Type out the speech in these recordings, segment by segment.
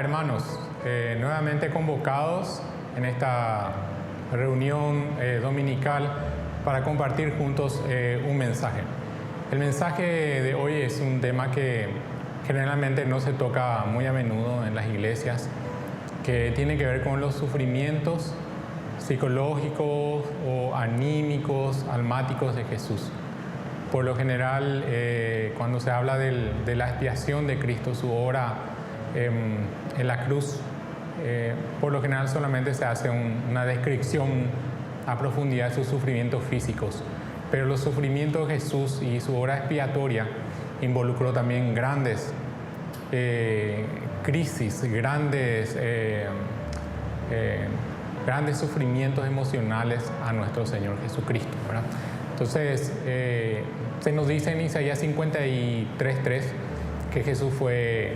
hermanos, nuevamente convocados en esta reunión dominical para compartir juntos un mensaje. El mensaje de hoy es un tema que generalmente no se toca muy a menudo en las iglesias, que tiene que ver con los sufrimientos psicológicos o anímicos, almáticos de Jesús. Por lo general, cuando se habla de la expiación de Cristo, su obra en la cruz, por lo general solamente se hace una descripción a profundidad de sus sufrimientos físicos. Pero los sufrimientos de Jesús y su obra expiatoria involucró también grandes crisis, grandes sufrimientos emocionales a nuestro Señor Jesucristo, ¿verdad? Entonces, se nos dice en Isaías 53:3 que Jesús fue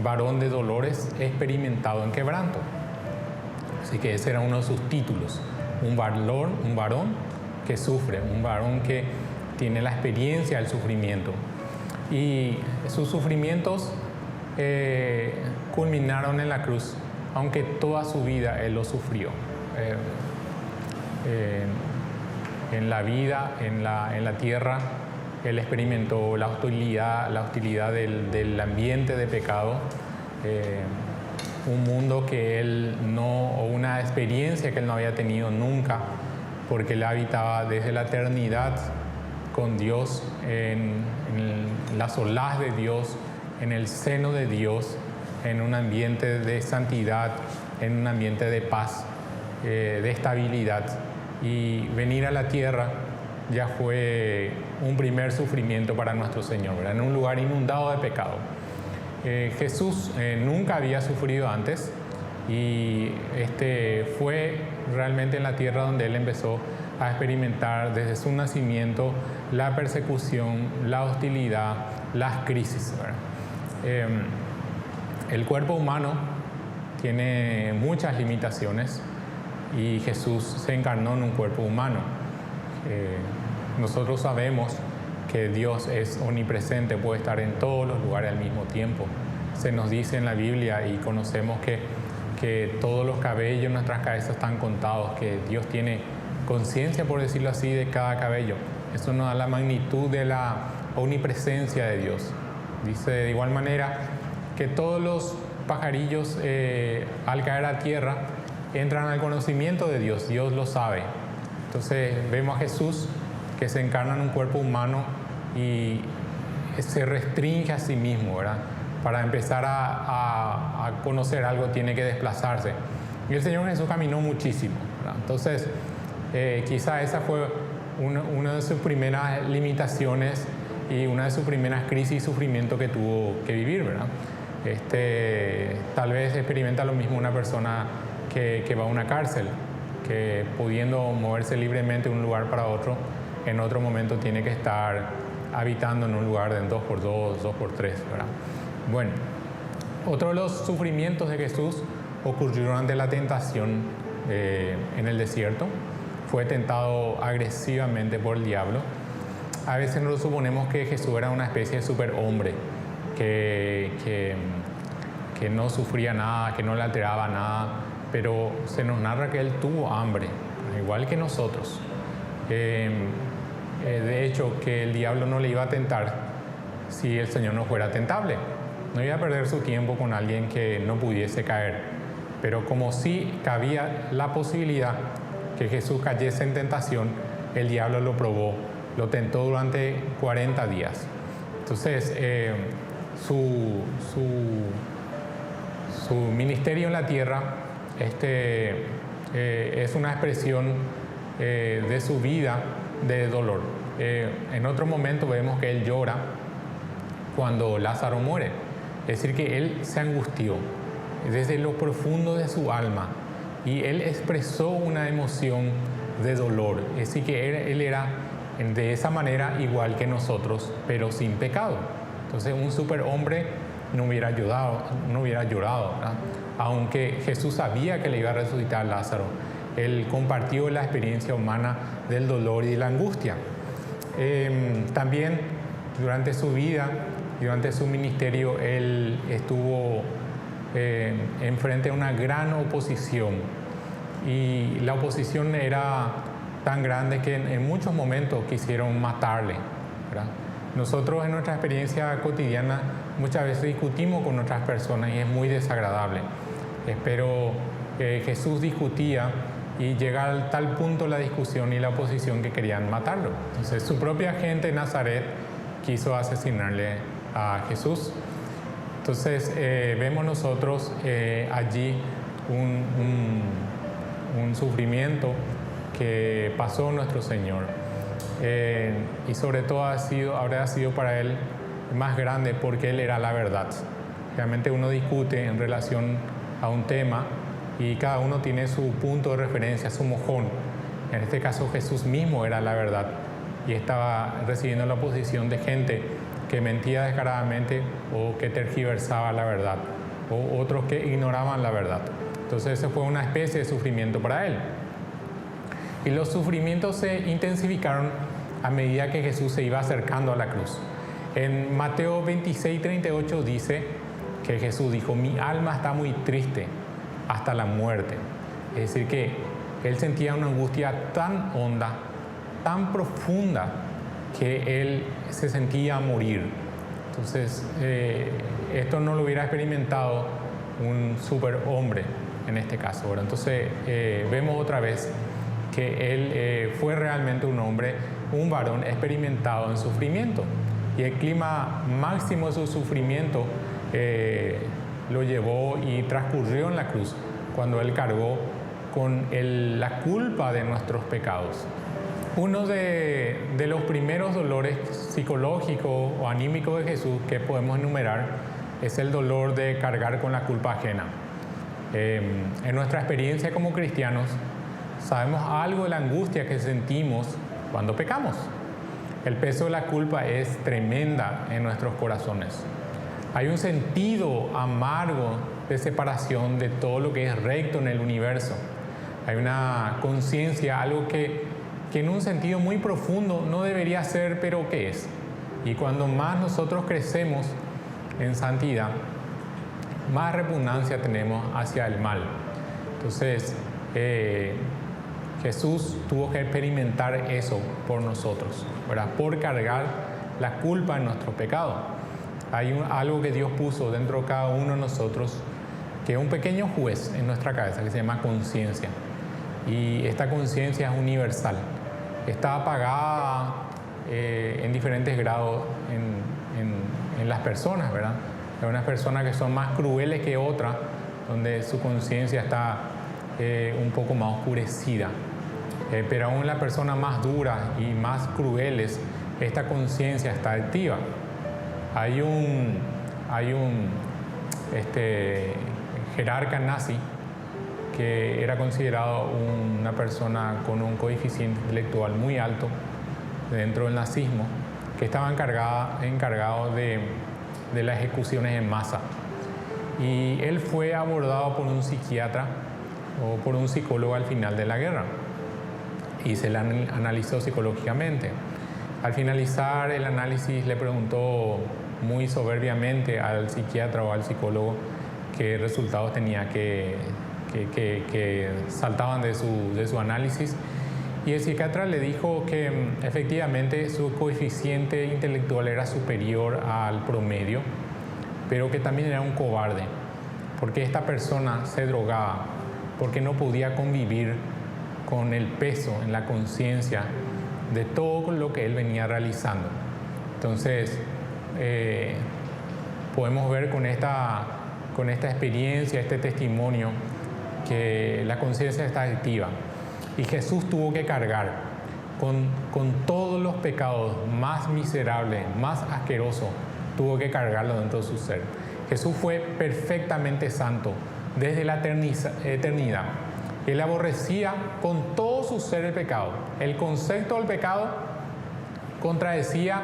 varón de dolores, experimentado en quebranto. Así que ese era uno de sus títulos, un varón que sufre, un varón que tiene la experiencia del sufrimiento. Y sus sufrimientos culminaron en la cruz, aunque toda su vida Él lo sufrió. En la vida, en la tierra, Él experimentó la hostilidad del ambiente de pecado, un mundo que Él o una experiencia que Él no había tenido nunca, porque Él habitaba desde la eternidad con Dios, en la solaz de Dios, en el seno de Dios, en un ambiente de santidad, en un ambiente de paz, de estabilidad. Y venir a la tierra ya fue un primer sufrimiento para nuestro Señor, ¿verdad? En un lugar inundado de pecado. Jesús nunca había sufrido antes y fue realmente en la tierra donde Él empezó a experimentar desde su nacimiento la persecución, la hostilidad, las crisis, ¿verdad? El cuerpo humano tiene muchas limitaciones y Jesús se encarnó en un cuerpo humano. Nosotros sabemos que Dios es omnipresente, puede estar en todos los lugares al mismo tiempo. Se nos dice en la Biblia y conocemos que todos los cabellos en nuestras cabezas están contados, que Dios tiene conciencia, por decirlo así, de cada cabello. Eso nos da la magnitud de la omnipresencia de Dios. Dice de igual manera que todos los pajarillos al caer a tierra entran al conocimiento de Dios, Dios lo sabe. Entonces vemos a Jesús que se encarna en un cuerpo humano y se restringe a sí mismo, ¿verdad? Para empezar a conocer algo tiene que desplazarse. Y el Señor Jesús caminó muchísimo, ¿verdad? Entonces quizá esa fue una de sus primeras limitaciones y una de sus primeras crisis y sufrimiento que tuvo que vivir, ¿verdad? Tal vez experimenta lo mismo una persona que va a una cárcel, que pudiendo moverse libremente de un lugar para otro, en otro momento tiene que estar habitando en un lugar de 2x2, 2x3, ¿verdad? Bueno, otro de los sufrimientos de Jesús ocurrió durante la tentación en el desierto. Fue tentado agresivamente por el diablo. A veces nos suponemos que Jesús era una especie de superhombre, que no sufría nada, que no le alteraba nada, pero se nos narra que Él tuvo hambre, igual que nosotros. De hecho, que el diablo no le iba a tentar si el Señor no fuera tentable. No iba a perder su tiempo con alguien que no pudiese caer. Pero como sí cabía la posibilidad que Jesús cayese en tentación, el diablo lo probó, lo tentó durante 40 días. Entonces, su ministerio en la tierra es una expresión de su vida de dolor. En otro momento vemos que Él llora cuando Lázaro muere. Es decir, que Él se angustió desde lo profundo de su alma y Él expresó una emoción de dolor. Es decir, que Él era de esa manera igual que nosotros, pero sin pecado. Entonces un superhombre no hubiera llorado, ¿verdad? Aunque Jesús sabía que le iba a resucitar a Lázaro, Él compartió la experiencia humana del dolor y de la angustia. También durante su vida, durante su ministerio, Él estuvo enfrente a una gran oposición. Y la oposición era tan grande que en muchos momentos quisieron matarle, ¿verdad? Nosotros en nuestra experiencia cotidiana muchas veces discutimos con otras personas y es muy desagradable. Pero Jesús discutía y llega a tal punto la discusión y la oposición que querían matarlo. Entonces su propia gente de Nazaret quiso asesinarle a Jesús. Entonces vemos nosotros allí un sufrimiento que pasó nuestro Señor. Y sobre todo habrá sido para Él más grande porque Él era la verdad. Realmente uno discute en relación a un tema y cada uno tiene su punto de referencia, su mojón. En este caso Jesús mismo era la verdad y estaba recibiendo la oposición de gente que mentía descaradamente o que tergiversaba la verdad, o otros que ignoraban la verdad. Entonces ese fue una especie de sufrimiento para Él. Y los sufrimientos se intensificaron a medida que Jesús se iba acercando a la cruz. En Mateo 26:38 dice que Jesús dijo: mi alma está muy triste hasta la muerte. Es decir, que Él sentía una angustia tan honda, tan profunda, que Él se sentía morir. Entonces, esto no lo hubiera experimentado un superhombre en este caso, ¿verdad? Entonces, vemos otra vez que Él fue realmente un hombre, un varón experimentado en sufrimiento. Y el clima máximo de su sufrimiento lo llevó y transcurrió en la cruz, cuando Él cargó con la culpa de nuestros pecados. Uno de los primeros dolores psicológicos o anímicos de Jesús que podemos enumerar es el dolor de cargar con la culpa ajena. En nuestra experiencia como cristianos, sabemos algo de la angustia que sentimos cuando pecamos. El peso de la culpa es tremenda en nuestros corazones. Hay un sentido amargo de separación de todo lo que es recto en el universo. Hay una conciencia, algo que en un sentido muy profundo no debería ser, pero que es. Y cuando más nosotros crecemos en santidad, más repugnancia tenemos hacia el mal. Entonces, Jesús tuvo que experimentar eso por nosotros, ¿verdad? Por cargar la culpa en nuestro pecado. Hay algo que Dios puso dentro de cada uno de nosotros, que es un pequeño juez en nuestra cabeza, que se llama conciencia. Y esta conciencia es universal. Está apagada en diferentes grados en las personas, ¿verdad? Hay unas personas que son más crueles que otras, donde su conciencia está un poco más oscurecida. Pero aún las personas más duras y más crueles, esta conciencia está activa. Hay un jerarca nazi que era considerado una persona con un coeficiente intelectual muy alto dentro del nazismo, que estaba encargado de las ejecuciones en masa. Y él fue abordado por un psiquiatra o por un psicólogo al final de la guerra y se le analizó psicológicamente. Al finalizar el análisis le preguntó muy soberbiamente al psiquiatra o al psicólogo qué resultados tenía que saltaban de su análisis, y el psiquiatra le dijo que efectivamente su coeficiente intelectual era superior al promedio, pero que también era un cobarde, porque esta persona se drogaba, porque no podía convivir con el peso en la conciencia de todo lo que él venía realizando. Entonces, podemos ver con esta experiencia, este testimonio, que la conciencia está activa. Y Jesús tuvo que cargar con todos los pecados más miserables, más asquerosos, tuvo que cargarlo dentro de su ser. Jesús fue perfectamente santo desde la eternidad. Él aborrecía con todo su ser el pecado. El concepto del pecado contradecía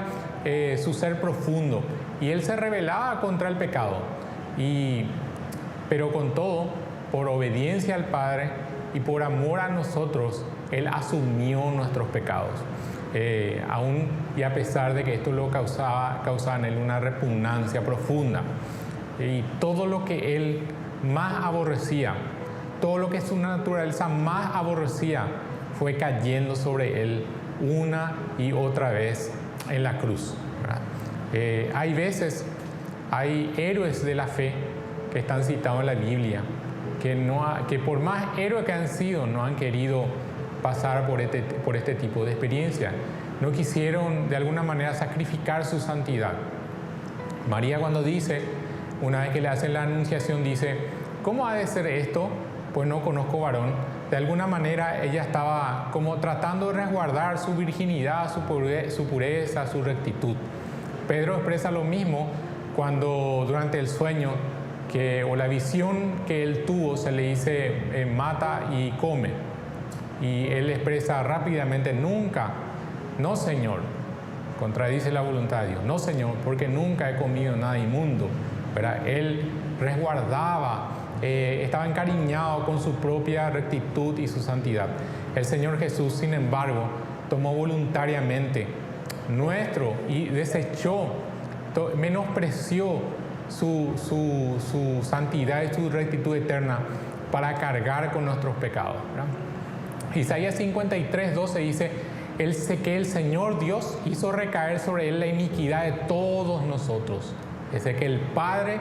su ser profundo, y él se rebelaba contra el pecado. Pero con todo, por obediencia al Padre y por amor a nosotros, él asumió nuestros pecados. Aún y a pesar de que esto lo causaba en él una repugnancia profunda. Y todo lo que él más aborrecía, todo lo que su naturaleza más aborrecía, fue cayendo sobre él una y otra vez en la cruz, ¿verdad? Hay héroes de la fe que están citados en la Biblia, que por más héroes que han sido, no han querido pasar por este tipo de experiencia. No quisieron de alguna manera sacrificar su santidad. María, cuando dice, una vez que le hacen la anunciación, dice: ¿cómo ha de ser esto? Pues no conozco varón. De alguna manera ella estaba como tratando de resguardar su virginidad, su pureza, su rectitud. Pedro expresa lo mismo cuando durante el sueño o la visión que él tuvo se le dice mata y come. Y él expresa rápidamente: nunca, no Señor, contradice la voluntad de Dios, no Señor, porque nunca he comido nada inmundo, ¿verdad? Él resguardaba, estaba encariñado con su propia rectitud y su santidad. El Señor Jesús, sin embargo, tomó voluntariamente y desechó, menospreció su santidad y su rectitud eterna para cargar con nuestros pecados, ¿verdad? Isaías 53:12 dice: que el Señor Dios hizo recaer sobre él la iniquidad de todos nosotros. Es que el Padre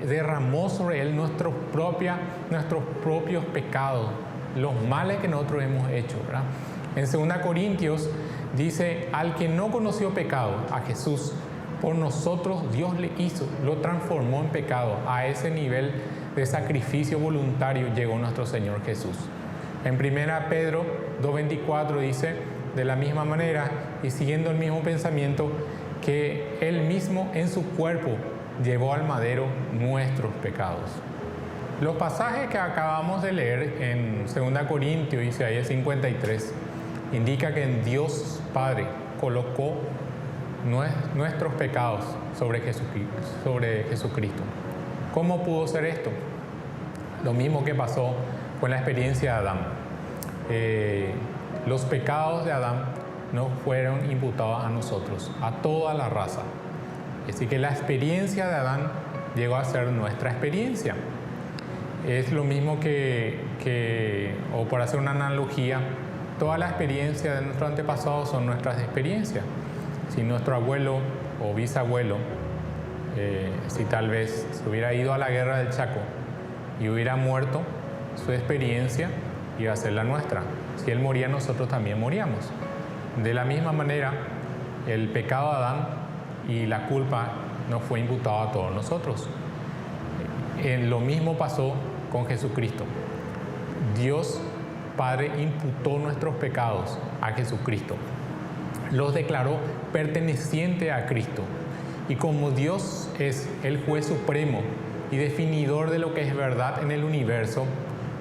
derramó sobre él nuestros propios pecados, los males que nosotros hemos hecho, ¿verdad? En 2 Corintios dice: al que no conoció pecado, a Jesús, por nosotros Dios lo transformó en pecado. A ese nivel de sacrificio voluntario llegó nuestro Señor Jesús. En 1 Pedro 2:24 dice, de la misma manera y siguiendo el mismo pensamiento, que Él mismo en su cuerpo llevó al madero nuestros pecados. Los pasajes que acabamos de leer en 2 Corintios y Isaías 53 indica que en Dios Padre colocó nuestros pecados sobre Jesucristo. ¿Cómo pudo ser esto? Lo mismo que pasó con la experiencia de Adán. Los pecados de Adán no fueron imputados a nosotros, a toda la raza. Así que la experiencia de Adán llegó a ser nuestra experiencia. Es lo mismo o por hacer una analogía, toda la experiencia de nuestros antepasados son nuestras experiencias. Si nuestro abuelo o bisabuelo, si tal vez se hubiera ido a la guerra del Chaco y hubiera muerto, su experiencia iba a ser la nuestra. Si él moría, nosotros también moríamos. De la misma manera, el pecado de Adán y la culpa nos fue imputado a todos nosotros. Lo mismo pasó con Jesucristo. Dios Padre imputó nuestros pecados a Jesucristo. Los declaró pertenecientes a Cristo. Y como Dios es el juez supremo y definidor de lo que es verdad en el universo,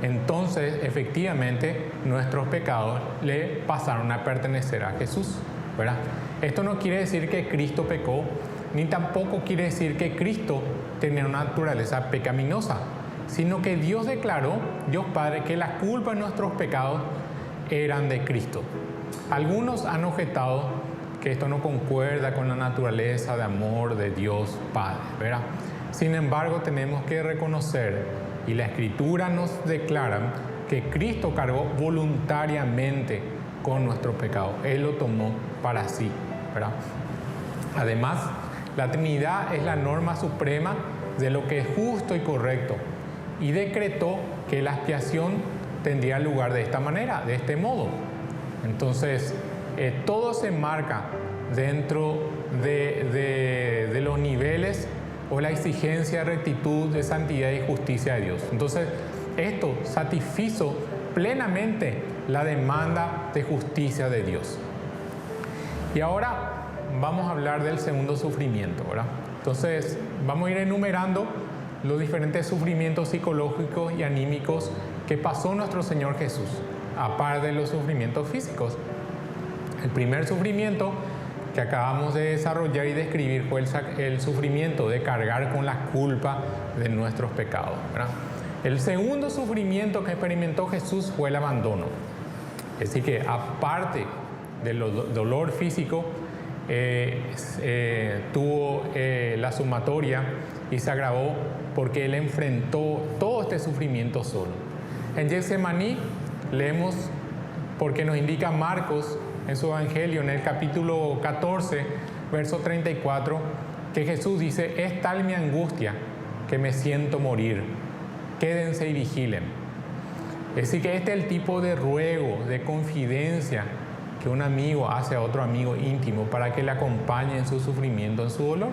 entonces efectivamente nuestros pecados le pasaron a pertenecer a Jesús, ¿verdad? Esto no quiere decir que Cristo pecó, ni tampoco quiere decir que Cristo tenía una naturaleza pecaminosa, sino que Dios declaró, Dios Padre, que la culpa de nuestros pecados eran de Cristo. Algunos han objetado que esto no concuerda con la naturaleza de amor de Dios Padre, ¿verdad? Sin embargo, tenemos que reconocer, y la Escritura nos declara, que Cristo cargó voluntariamente con nuestros pecados. Él lo tomó para sí, ¿verdad? Además, la Trinidad es la norma suprema de lo que es justo y correcto, y decretó que la expiación tendría lugar de esta manera, de este modo. Entonces, todo se marca dentro de los niveles o la exigencia de rectitud, de santidad y justicia de Dios. Entonces, esto satisfizo plenamente la demanda de justicia de Dios. Y ahora vamos a hablar del segundo sufrimiento, ¿verdad? Entonces, vamos a ir enumerando los diferentes sufrimientos psicológicos y anímicos que pasó nuestro Señor Jesús, aparte de los sufrimientos físicos. El primer sufrimiento que acabamos de desarrollar y describir fue el sufrimiento de cargar con la culpa de nuestros pecados, ¿verdad? El segundo sufrimiento que experimentó Jesús fue el abandono. Es decir, que aparte del dolor físico, tuvo la sumatoria y se agravó porque Él enfrentó todo este sufrimiento solo. En Getsemaní leemos, porque nos indica Marcos en su Evangelio, en el capítulo 14, verso 34, que Jesús dice: es tal mi angustia que me siento morir, quédense y vigilen. Es decir, que este es el tipo de ruego, de confidencia que un amigo hace a otro amigo íntimo para que le acompañe en su sufrimiento, en su dolor.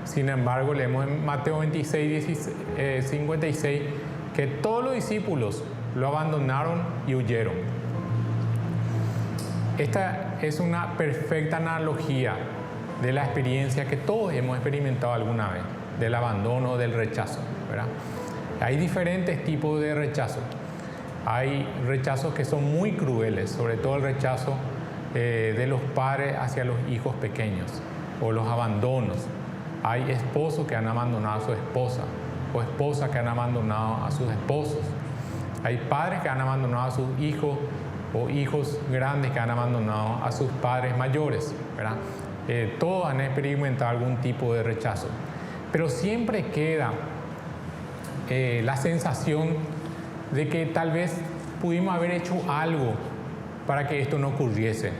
Sin embargo, leemos en Mateo 26, 56, que todos los discípulos lo abandonaron y huyeron. Esta es una perfecta analogía de la experiencia que todos hemos experimentado alguna vez, del abandono, del rechazo, ¿verdad? Hay diferentes tipos de rechazo. Hay rechazos que son muy crueles, sobre todo el rechazo de los padres hacia los hijos pequeños, o los abandonos. Hay esposos que han abandonado a su esposa, o esposas que han abandonado a sus esposos. Hay padres que han abandonado a sus hijos, o hijos grandes que han abandonado a sus padres mayores, ¿verdad? Todos han experimentado algún tipo de rechazo. Pero siempre queda la sensación de que tal vez pudimos haber hecho algo para que esto no ocurriese.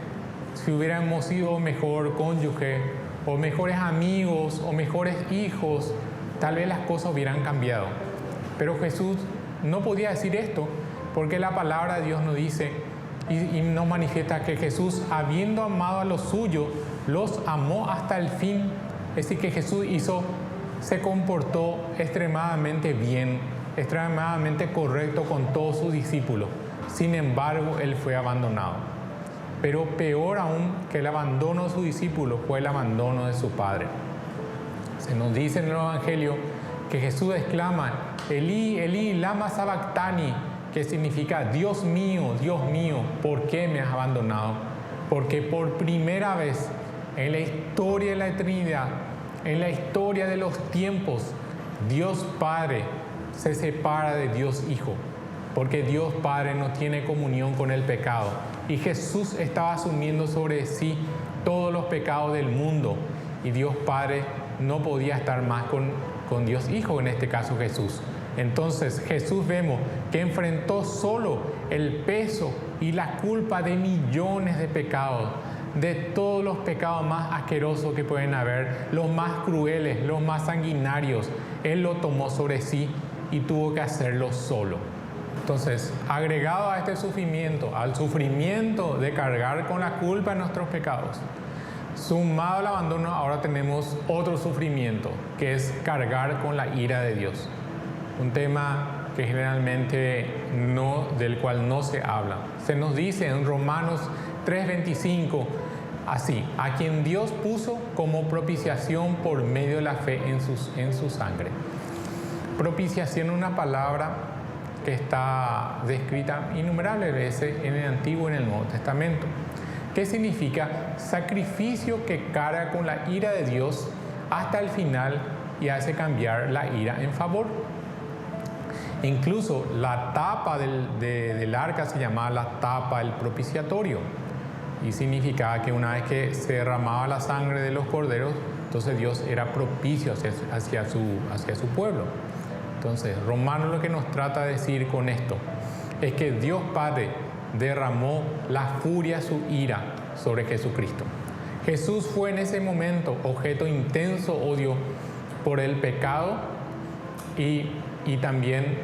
Si hubiéramos sido mejor cónyuge, o mejores amigos, o mejores hijos, tal vez las cosas hubieran cambiado. Pero Jesús no podía decir esto, porque la palabra de Dios nos dice y nos manifiesta que Jesús, habiendo amado a los suyos, los amó hasta el fin. Es decir, que Jesús se comportó extremadamente bien, extremadamente correcto con todos sus discípulos. Sin embargo, Él fue abandonado. Pero peor aún que el abandono de sus discípulos fue el abandono de su Padre. Se nos dice en el Evangelio que Jesús exclama: Elí, Elí, lama sabactani, que significa: Dios mío, ¿por qué me has abandonado? Porque por primera vez en la historia de la eternidad, en la historia de los tiempos, Dios Padre se separa de Dios Hijo, porque Dios Padre no tiene comunión con el pecado, y Jesús estaba asumiendo sobre sí todos los pecados del mundo, y Dios Padre no podía estar más con Dios Hijo, en este caso Jesús. Entonces Jesús vemos que enfrentó solo el peso y la culpa de millones de pecados, de todos los pecados más asquerosos que pueden haber, los más crueles, los más sanguinarios. Él lo tomó sobre sí y tuvo que hacerlo solo. Entonces, agregado a este sufrimiento, al sufrimiento de cargar con la culpa de nuestros pecados, sumado al abandono, ahora tenemos otro sufrimiento, que es cargar con la ira de Dios. Un tema que generalmente del cual no se habla. Se nos dice en Romanos 3:25, así: a quien Dios puso como propiciación por medio de la fe en su sangre. Propiciación es una palabra que está descrita innumerables veces en el Antiguo y en el Nuevo Testamento. ¿Qué significa? Sacrificio que carga con la ira de Dios hasta el final y hace cambiar la ira en favor. Incluso la tapa del arca se llamaba la tapa del propiciatorio, y significaba que una vez que se derramaba la sangre de los corderos, entonces Dios era propicio hacia su pueblo. Entonces, Romanos lo que nos trata de decir con esto es que Dios Padre derramó la furia, su ira sobre Jesucristo. Jesús fue en ese momento objeto de intenso odio por el pecado y también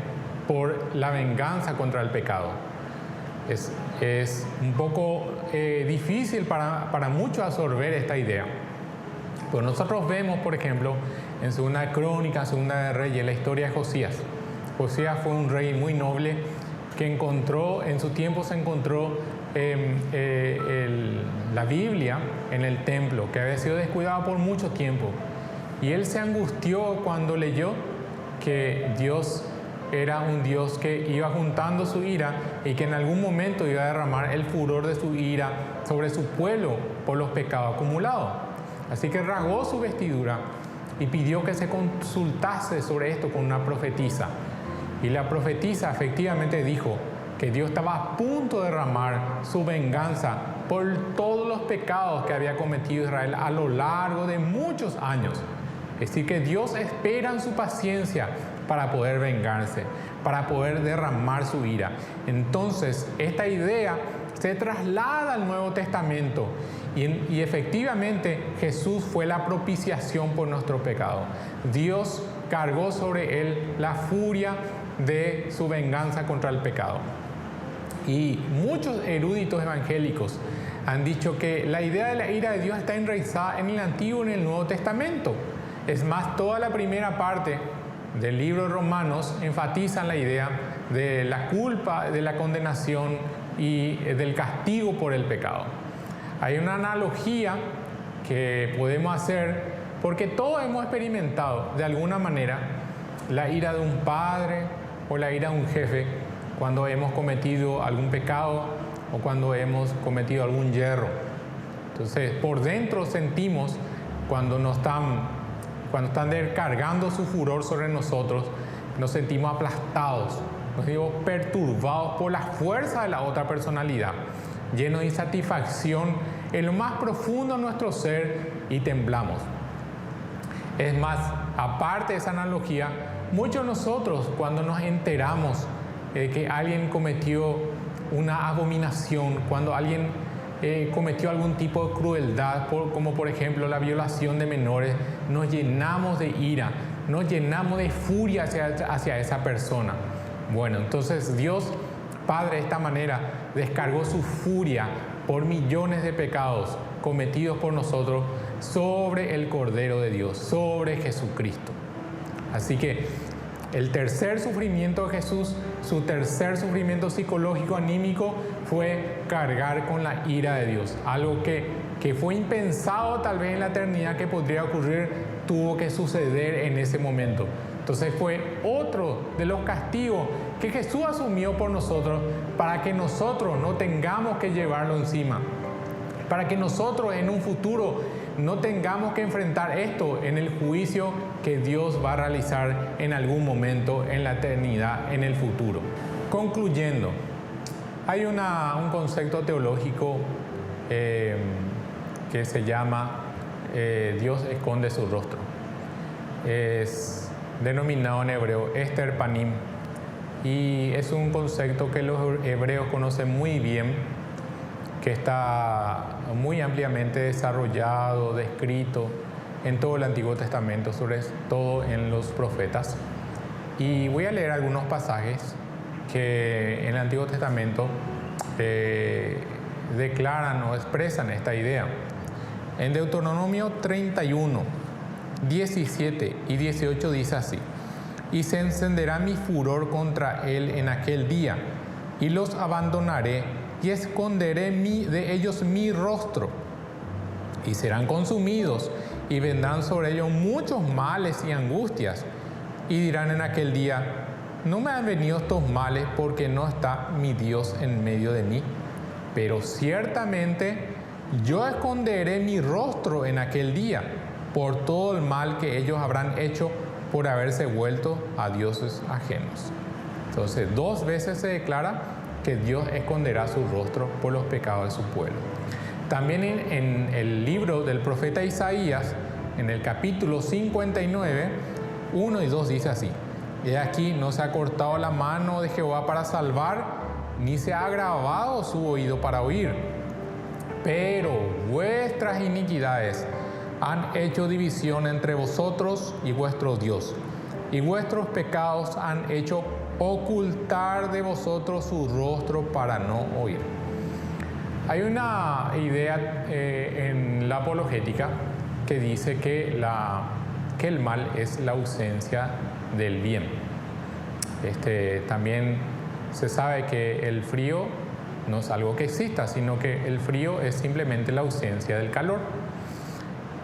por la venganza contra el pecado. Es un poco difícil para muchos absorber esta idea. Pues nosotros vemos, por ejemplo, en Segunda Crónica, Segunda de Reyes, la historia de Josías. Josías fue un rey muy noble que en su tiempo se encontró la Biblia en el templo, que había sido descuidada por mucho tiempo. Y él se angustió cuando leyó que Dios era un Dios que iba juntando su ira y que en algún momento iba a derramar el furor de su ira sobre su pueblo por los pecados acumulados. Así que rasgó su vestidura y pidió que se consultase sobre esto con una profetisa. Y la profetisa efectivamente dijo que Dios estaba a punto de derramar su venganza por todos los pecados que había cometido Israel a lo largo de muchos años. Es decir, que Dios espera en su paciencia para poder vengarse, para poder derramar su ira. Entonces, esta idea se traslada al Nuevo Testamento y efectivamente Jesús fue la propiciación por nuestro pecado. Dios cargó sobre él la furia de su venganza contra el pecado. Y muchos eruditos evangélicos han dicho que la idea de la ira de Dios está enraizada en el Antiguo y en el Nuevo Testamento. Es más, toda la primera parte del libro de Romanos enfatiza la idea de la culpa, de la condenación y del castigo por el pecado. Hay una analogía que podemos hacer porque todos hemos experimentado de alguna manera la ira de un padre o la ira de un jefe cuando hemos cometido algún pecado o cuando hemos cometido algún yerro. Entonces, por dentro sentimos cuando están descargando su furor sobre nosotros, nos sentimos aplastados, nos sentimos perturbados por la fuerza de la otra personalidad, llenos de insatisfacción en lo más profundo de nuestro ser y temblamos. Es más, aparte de esa analogía, muchos de nosotros cuando nos enteramos que alguien cometió una abominación, cuando alguien cometió algún tipo de crueldad, como por ejemplo la violación de menores, nos llenamos de ira, nos llenamos de furia hacia esa persona. Bueno, entonces Dios Padre de esta manera descargó su furia por millones de pecados cometidos por nosotros sobre el Cordero de Dios, sobre Jesucristo. Así que el tercer sufrimiento de Jesús, su tercer sufrimiento psicológico, anímico, fue cargar con la ira de Dios. Algo que fue impensado tal vez en la eternidad que podría ocurrir, tuvo que suceder en ese momento. Entonces fue otro de los castigos que Jesús asumió por nosotros para que nosotros no tengamos que llevarlo encima. Para que nosotros en un futuro no tengamos que enfrentar esto en el juicio que Dios va a realizar en algún momento en la eternidad, en el futuro. Concluyendo, hay un concepto teológico que se llama Dios esconde su rostro. Es denominado en hebreo Ester Panim y es un concepto que los hebreos conocen muy bien, que está muy ampliamente desarrollado, descrito en todo el Antiguo Testamento, sobre todo en los profetas. Y voy a leer algunos pasajes que en el Antiguo Testamento declaran o expresan esta idea. En Deuteronomio 31, 17 y 18 dice así: y se encenderá mi furor contra él en aquel día, y los abandonaré, y esconderé de ellos mi rostro, y serán consumidos, y vendrán sobre ellos muchos males y angustias, y dirán en aquel día: no me han venido estos males porque no está mi Dios en medio de mí, pero ciertamente yo esconderé mi rostro en aquel día por todo el mal que ellos habrán hecho por haberse vuelto a dioses ajenos. Entonces, 2 veces se declara que Dios esconderá su rostro por los pecados de su pueblo. También en el libro del profeta Isaías, en el capítulo 59, 1 y 2 dice así: he aquí, no se ha cortado la mano de Jehová para salvar, ni se ha agravado su oído para oír, pero vuestras iniquidades han hecho división entre vosotros y vuestro Dios, y vuestros pecados han hecho ocultar de vosotros su rostro para no oír. Hay una idea en la apologética que dice que el mal es la ausencia del bien. También se sabe que el frío no es algo que exista, sino que el frío es simplemente la ausencia del calor.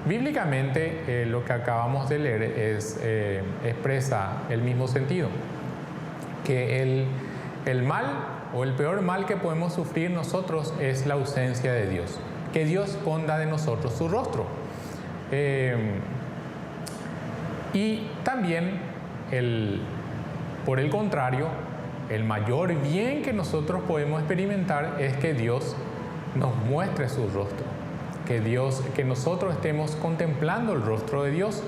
Bíblicamente, lo que acabamos de leer expresa el mismo sentido, que el mal o el peor mal que podemos sufrir nosotros es la ausencia de Dios, que Dios esconda de nosotros su rostro. Y también, por el contrario, el mayor bien que nosotros podemos experimentar es que Dios nos muestre su rostro, que nosotros estemos contemplando el rostro de Dios.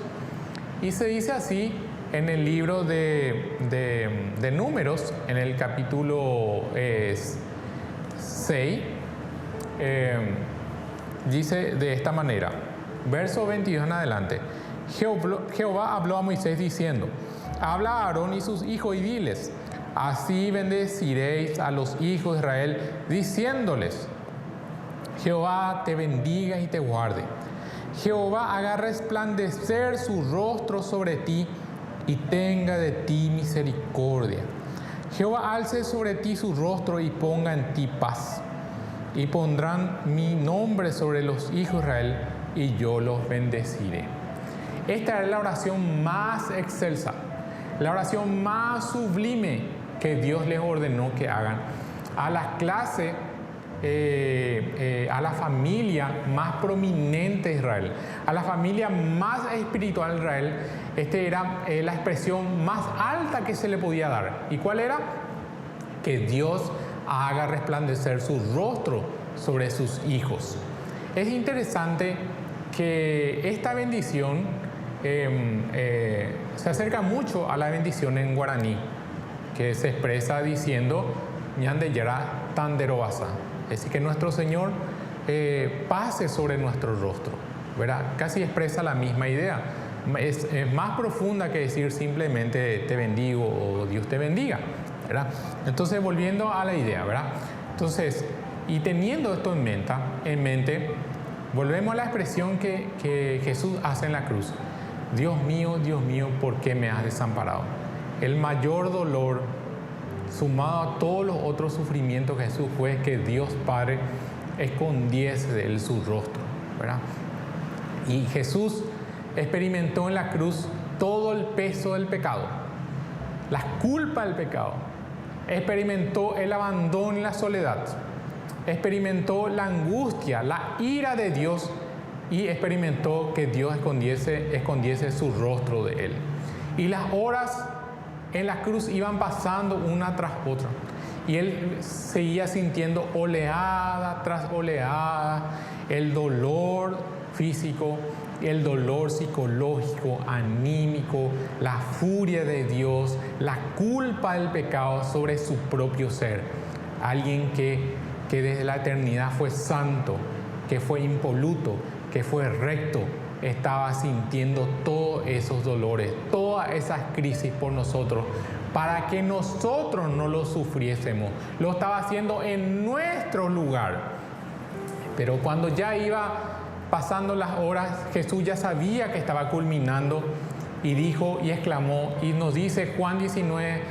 Y se dice así en el libro de Números, en el capítulo 6, dice de esta manera, verso 22 en adelante. Jehová habló a Moisés diciendo, habla a Aarón y sus hijos y diles, así bendeciréis a los hijos de Israel, diciéndoles, Jehová te bendiga y te guarde. Jehová haga resplandecer su rostro sobre ti y tenga de ti misericordia. Jehová alce sobre ti su rostro y ponga en ti paz. Y pondrán mi nombre sobre los hijos de Israel y yo los bendeciré. Esta es la oración más excelsa, la oración más sublime que Dios les ordenó que hagan a la clase, a la familia más prominente de Israel, a la familia más espiritual de Israel. Esta era la expresión más alta que se le podía dar. ¿Y cuál era? Que Dios haga resplandecer su rostro sobre sus hijos. Es interesante que esta bendición se acerca mucho a la bendición en guaraní, que se expresa diciendo ñandeyara tanderobasa, es decir, que nuestro Señor pase sobre nuestro rostro, ¿verdad? Casi expresa la misma idea. Es más profunda que decir simplemente te bendigo o Dios te bendiga, ¿verdad? Entonces, volviendo a la idea, ¿verdad? Entonces, y teniendo esto en mente, volvemos a la expresión que Jesús hace en la cruz. Dios mío, ¿por qué me has desamparado? El mayor dolor, sumado a todos los otros sufrimientos que Jesús fue, que Dios Padre escondiese de él su rostro, ¿verdad? Y Jesús experimentó en la cruz todo el peso del pecado, la culpa del pecado. Experimentó el abandono y la soledad. Experimentó la angustia, la ira de Dios, y experimentó que Dios escondiese su rostro de él. Y las horas en la cruz iban pasando una tras otra, y él seguía sintiendo oleada tras oleada el dolor físico, el dolor psicológico, anímico, la furia de Dios, la culpa del pecado sobre su propio ser. Alguien que desde la eternidad fue santo, que fue impoluto, que fue recto, estaba sintiendo todos esos dolores, todas esas crisis por nosotros, para que nosotros no lo sufriésemos. Lo estaba haciendo en nuestro lugar. Pero cuando ya iba pasando las horas, Jesús ya sabía que estaba culminando y dijo y exclamó, y nos dice Juan 19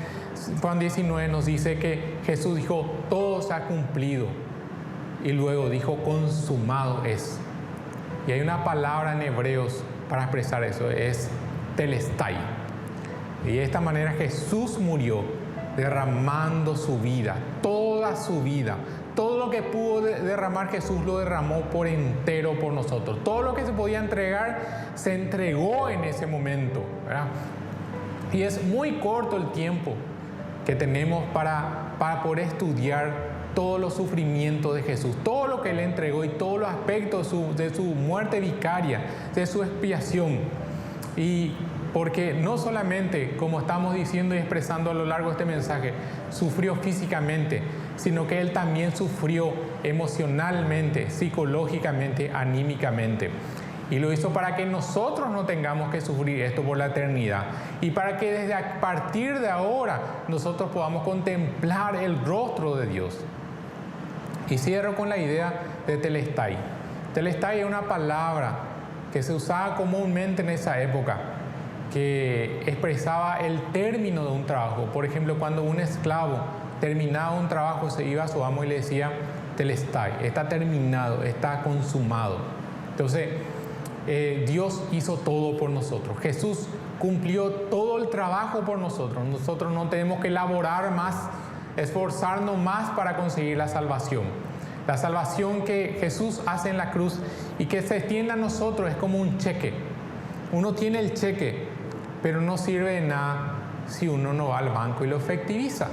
nos dice que Jesús dijo, todo se ha cumplido. Y luego dijo, consumado es. Y hay una palabra en hebreos para expresar eso, es telestai. Y de esta manera Jesús murió derramando su vida, toda su vida. Todo lo que pudo derramar Jesús lo derramó por entero por nosotros. Todo lo que se podía entregar se entregó en ese momento, ¿verdad? Y es muy corto el tiempo que tenemos para poder estudiar todos los sufrimientos de Jesús, todo lo que Él entregó y todos los aspectos de su muerte vicaria, de su expiación. Y porque no solamente, como estamos diciendo y expresando a lo largo de este mensaje, sufrió físicamente, sino que Él también sufrió emocionalmente, psicológicamente, anímicamente. Y lo hizo para que nosotros no tengamos que sufrir esto por la eternidad. Y para que desde a partir de ahora nosotros podamos contemplar el rostro de Dios. Y cierro con la idea de telestai. Telestai es una palabra que se usaba comúnmente en esa época, que expresaba el término de un trabajo. Por ejemplo, cuando un esclavo terminaba un trabajo, se iba a su amo y le decía telestai, está terminado, está consumado. Entonces, Dios hizo todo por nosotros. Jesús cumplió todo el trabajo por nosotros. Nosotros no tenemos que elaborar más, esforzarnos más para conseguir la salvación. La salvación que Jesús hace en la cruz y que se extiende a nosotros es como un cheque. Uno tiene el cheque, pero no sirve de nada si uno no va al banco y lo efectiviza.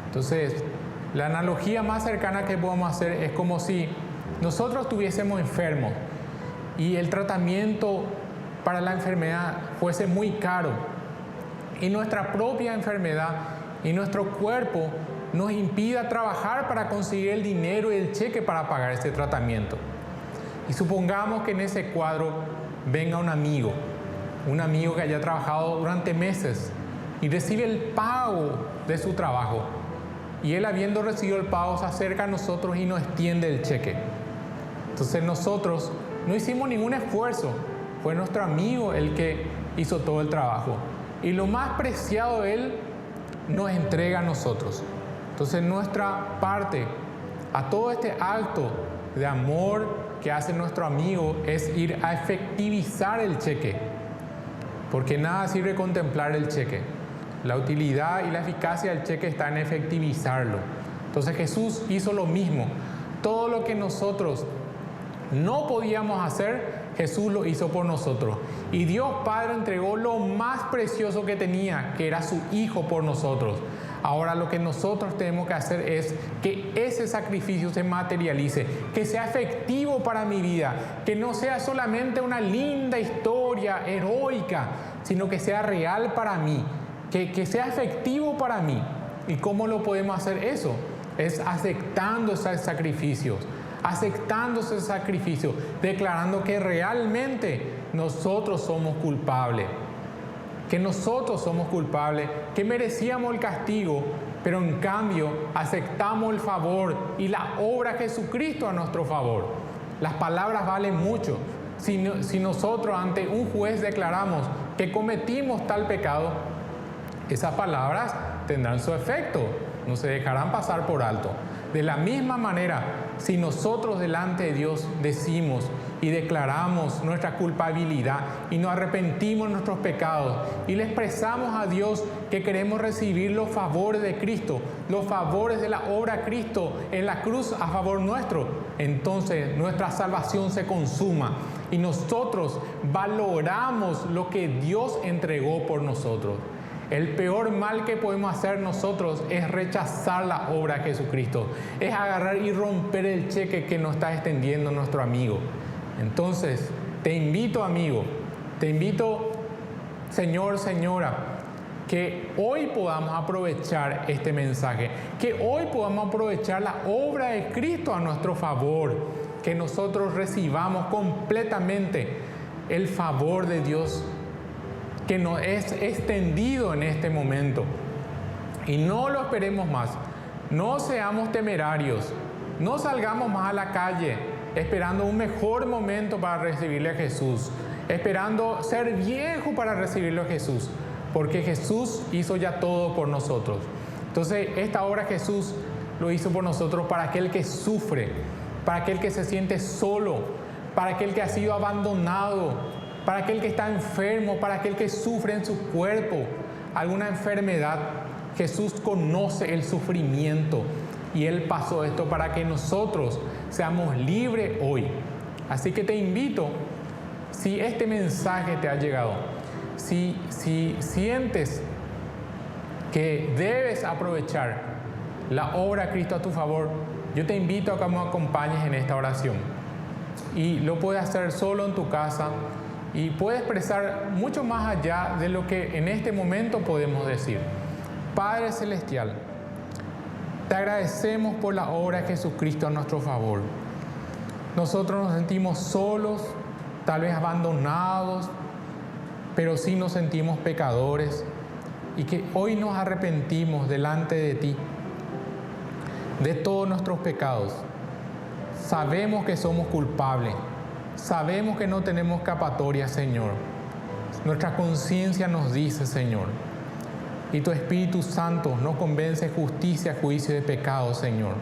Entonces, la analogía más cercana que podemos hacer es como si nosotros estuviésemos enfermos y el tratamiento para la enfermedad fuese muy caro. Y nuestra propia enfermedad y nuestro cuerpo nos impida trabajar para conseguir el dinero y el cheque para pagar ese tratamiento. Y supongamos que en ese cuadro venga un amigo que haya trabajado durante meses y recibe el pago de su trabajo. Y él, habiendo recibido el pago, se acerca a nosotros y nos extiende el cheque. Entonces nosotros no hicimos ningún esfuerzo, fue nuestro amigo el que hizo todo el trabajo. Y lo más preciado de él nos entrega a nosotros. Entonces nuestra parte a todo este acto de amor que hace nuestro amigo es ir a efectivizar el cheque. Porque nada sirve contemplar el cheque. La utilidad y la eficacia del cheque está en efectivizarlo. Entonces Jesús hizo lo mismo. Todo lo que nosotros no podíamos hacer, Jesús lo hizo por nosotros. Y Dios Padre entregó lo más precioso que tenía, que era su Hijo por nosotros. Ahora lo que nosotros tenemos que hacer es que ese sacrificio se materialice, que sea efectivo para mi vida, que no sea solamente una linda historia heroica, sino que sea real para mí, que sea efectivo para mí. ¿Y cómo lo podemos hacer eso? Es aceptando esos sacrificios, declarando que realmente nosotros somos culpables. Que nosotros somos culpables, que merecíamos el castigo, pero en cambio aceptamos el favor y la obra de Jesucristo a nuestro favor. Las palabras valen mucho. Si nosotros ante un juez declaramos que cometimos tal pecado, esas palabras tendrán su efecto, no se dejarán pasar por alto. De la misma manera, si nosotros delante de Dios decimos y declaramos nuestra culpabilidad y nos arrepentimos de nuestros pecados y le expresamos a Dios que queremos recibir los favores de Cristo, los favores de la obra de Cristo en la cruz a favor nuestro, entonces nuestra salvación se consuma y nosotros valoramos lo que Dios entregó por nosotros. El peor mal que podemos hacer nosotros es rechazar la obra de Jesucristo, es agarrar y romper el cheque que nos está extendiendo nuestro amigo. Entonces, te invito, amigo, te invito, señor, señora, que hoy podamos aprovechar este mensaje, que hoy podamos aprovechar la obra de Cristo a nuestro favor, que nosotros recibamos completamente el favor de Dios que nos es extendido en este momento. Y no lo esperemos más, no seamos temerarios, no salgamos más a la calle esperando un mejor momento para recibirle a Jesús, esperando ser viejo para recibirlo a Jesús, porque Jesús hizo ya todo por nosotros. Entonces esta obra Jesús lo hizo por nosotros para aquel que sufre, para aquel que se siente solo, para aquel que ha sido abandonado, para aquel que está enfermo, para aquel que sufre en su cuerpo alguna enfermedad. Jesús conoce el sufrimiento y Él pasó esto para que nosotros seamos libres hoy. Así que te invito, si este mensaje te ha llegado, si sientes que debes aprovechar la obra de Cristo a tu favor, yo te invito a que me acompañes en esta oración. Y lo puedes hacer solo en tu casa y puedes expresar mucho más allá de lo que en este momento podemos decir. Padre Celestial, te agradecemos por la obra de Jesucristo a nuestro favor. Nosotros nos sentimos solos, tal vez abandonados, pero sí nos sentimos pecadores y que hoy nos arrepentimos delante de ti de todos nuestros pecados. Sabemos que somos culpables, sabemos que no tenemos escapatoria, Señor. Nuestra conciencia nos dice, Señor, y tu Espíritu Santo nos convence de justicia, juicio y de pecado, Señor.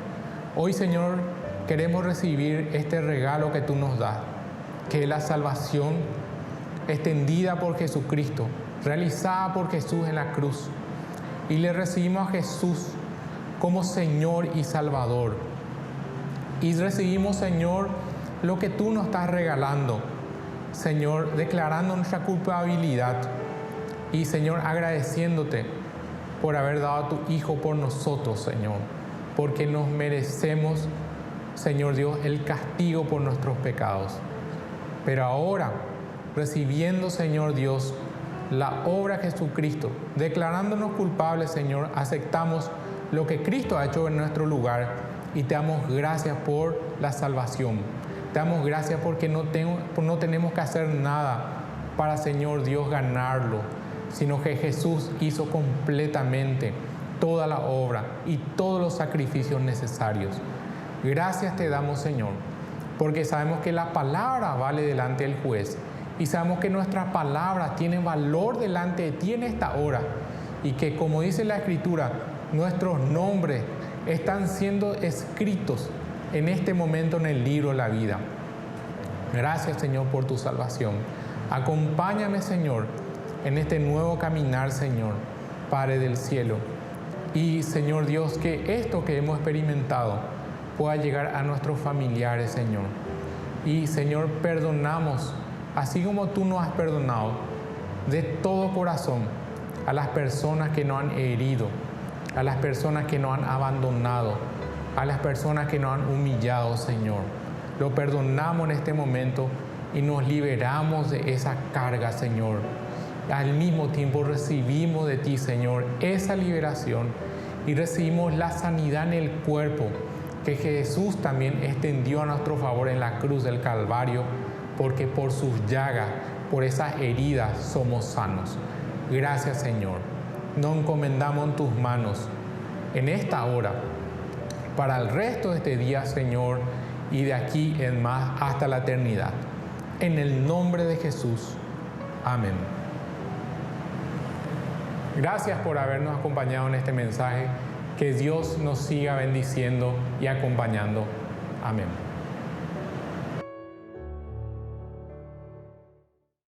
Hoy, Señor, queremos recibir este regalo que tú nos das, que es la salvación extendida por Jesucristo, realizada por Jesús en la cruz. Y le recibimos a Jesús como Señor y Salvador. Y recibimos, Señor, lo que tú nos estás regalando, Señor, declarando nuestra culpabilidad. Y, Señor, agradeciéndote por haber dado a tu Hijo por nosotros, Señor, porque nos merecemos, Señor Dios, el castigo por nuestros pecados. Pero ahora recibiendo, Señor Dios, la obra de Jesucristo, declarándonos culpables, Señor, aceptamos lo que Cristo ha hecho en nuestro lugar y te damos gracias por la salvación. Te damos gracias porque no tenemos que hacer nada para, Señor Dios, ganarlo, sino que Jesús hizo completamente toda la obra y todos los sacrificios necesarios. Gracias te damos, Señor, porque sabemos que la palabra vale delante del juez y sabemos que nuestra palabra tiene valor delante de ti en esta hora y que, como dice la Escritura, nuestros nombres están siendo escritos en este momento en el libro de la vida. Gracias, Señor, por tu salvación. Acompáñame, Señor, en este nuevo caminar, Señor, Padre del cielo. Y, Señor Dios, que esto que hemos experimentado pueda llegar a nuestros familiares, Señor. Y, Señor, perdonamos, así como tú nos has perdonado, de todo corazón a las personas que nos han herido, a las personas que nos han abandonado, a las personas que nos han humillado, Señor. Lo perdonamos en este momento y nos liberamos de esa carga, Señor. Al mismo tiempo recibimos de ti, Señor, esa liberación y recibimos la sanidad en el cuerpo que Jesús también extendió a nuestro favor en la cruz del Calvario, porque por sus llagas, por esas heridas, somos sanos. Gracias, Señor. Nos encomendamos en tus manos en esta hora, para el resto de este día, Señor, y de aquí en más hasta la eternidad. En el nombre de Jesús. Amén. Gracias por habernos acompañado en este mensaje. Que Dios nos siga bendiciendo y acompañando. Amén.